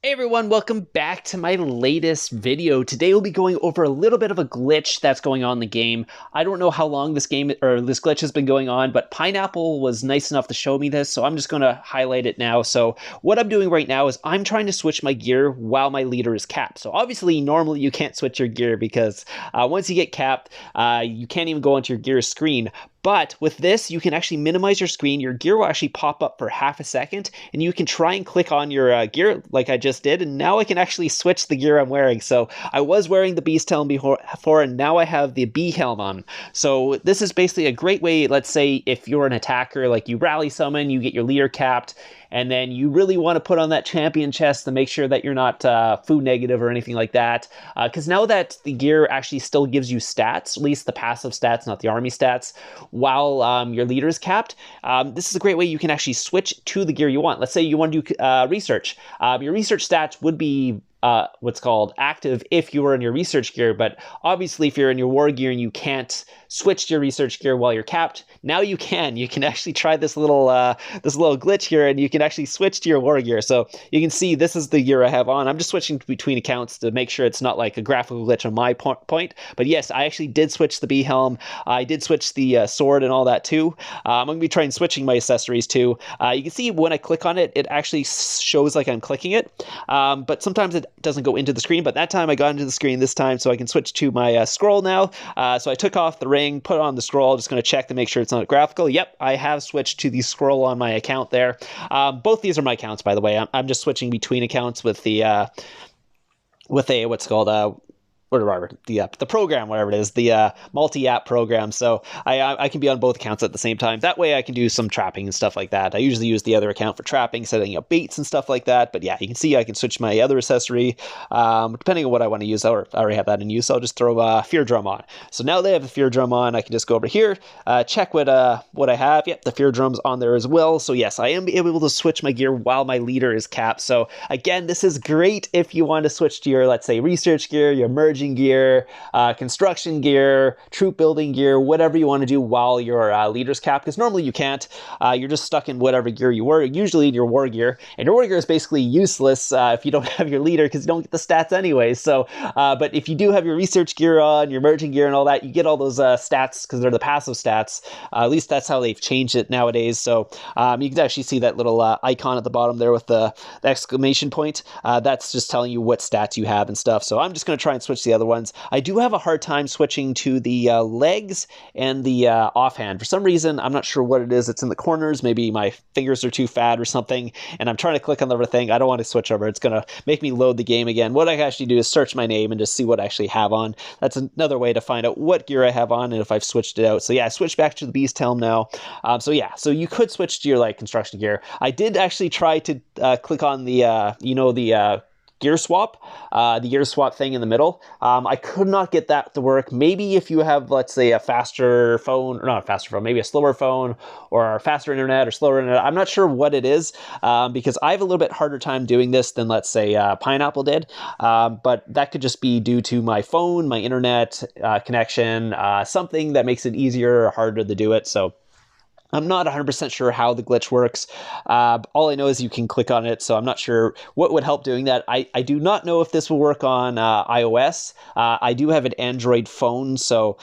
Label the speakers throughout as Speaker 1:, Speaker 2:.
Speaker 1: Hey everyone, welcome back to my latest video. Today we'll be going over a little bit of a glitch that's going on in the game. I don't know how long this glitch has been going on, but Pineapple was nice enough to show me this, so I'm just going to highlight it now. So what I'm doing right now is I'm trying to switch my gear while my leader is capped. So obviously, normally you can't switch your gear because once you get capped, you can't even go onto your gear screen. But with this, you can actually minimize your screen. Your gear will actually pop up for half a second, and you can try and click on your gear like I just did, and now I can actually switch the gear I'm wearing. So I was wearing the Beast helm before, and now I have the Bee helm on. So this is basically a great way, let's say if you're an attacker, like you rally summon, you get your leader capped, and then you really want to put on that champion chest to make sure that you're not food negative or anything like that. Because now that the gear actually still gives you stats, at least the passive stats, not the army stats, while your leader is capped, this is a great way you can actually switch to the gear you want. Let's say you want to do research. Your research stats would be what's called active if you were in your research gear, but obviously if you're in your war gear and you can't switch to your research gear while you're capped, now you can. You can actually try this little glitch here, and you can actually switch to your war gear. So you can see this is the gear I have on. I'm just switching between accounts to make sure it's not like a graphical glitch on my point. But yes, I actually did switch the Bee helm. I did switch the sword and all that too. I'm going to be trying switching my accessories too. You can see when I click on it, it actually shows like I'm clicking it. But sometimes it doesn't go into the screen, but that time I got into the screen this time, so I can switch to my scroll now. So I took off the ring, put on the scroll, just going to check to make sure it's not graphical. Yep, I have switched to the scroll on my account there. Both these are my accounts, by the way. I'm just switching between accounts with the what's called whatever, the program, whatever it is, the multi-app program. So I can be on both accounts at the same time. That way I can do some trapping and stuff like that. I usually use the other account for trapping, setting up baits and stuff like that. But yeah, you can see I can switch my other accessory depending on what I want to use. I already have that in use. So I'll just throw Fear Drum on. So now they have the Fear Drum on. I can just go over here, check what I have. Yep, the Fear Drum's on there as well. So yes, I am able to switch my gear while my leader is capped. So again, this is great if you want to switch to your, let's say, research gear, your merging gear, construction gear, troop building gear, whatever you want to do while your leader's capped, because normally you can't. You're just stuck in whatever gear you were, usually in your war gear, and your war gear is basically useless if you don't have your leader, because you don't get the stats anyway. So, but if you do have your research gear on, your merging gear and all that, you get all those stats because they're the passive stats. At least that's how they've changed it nowadays. So you can actually see that little icon at the bottom there with the exclamation point. That's just telling you what stats you have and stuff. So I'm just going to try and switch the other ones. I do have a hard time switching to the legs and the offhand. For some reason, I'm not sure what it is. It's in the corners. Maybe my fingers are too fat or something, and I'm trying to click on the other thing. I don't want to switch over. It's going to make me load the game again. What I can actually do is search my name and just see what I actually have on. That's another way to find out what gear I have on and if I've switched it out. So yeah, I switched back to the Beast helm now. So yeah, so you could switch to your like construction gear. I did actually try to click on the gear swap, the gear swap thing in the middle. I could not get that to work. Maybe if you have, let's say, a faster phone, or not a faster phone, maybe a slower phone or faster internet or slower internet. I'm not sure what it is because I have a little bit harder time doing this than, let's say, Pineapple did. But that could just be due to my phone, my internet connection, something that makes it easier or harder to do it. So I'm not 100% sure how the glitch works. All I know is you can click on it, so I'm not sure what would help doing that. I do not know if this will work on iOS. I do have an Android phone, so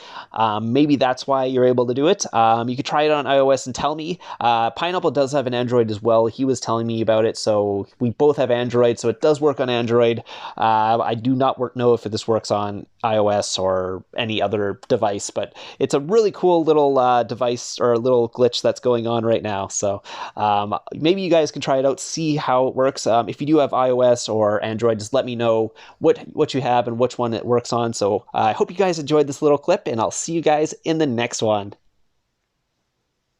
Speaker 1: maybe that's why you're able to do it. You could try it on iOS and tell me. Pineapple does have an Android as well. He was telling me about it, so we both have Android, so it does work on Android. I do not know if this works on iOS or any other device, but it's a really cool little device or a little glitch that's going on right now. So maybe you guys can try it out, see how it works. If you do have iOS or Android, just let me know what you have and which one it works on. So I hope you guys enjoyed this little clip, and I'll see you guys in the next one.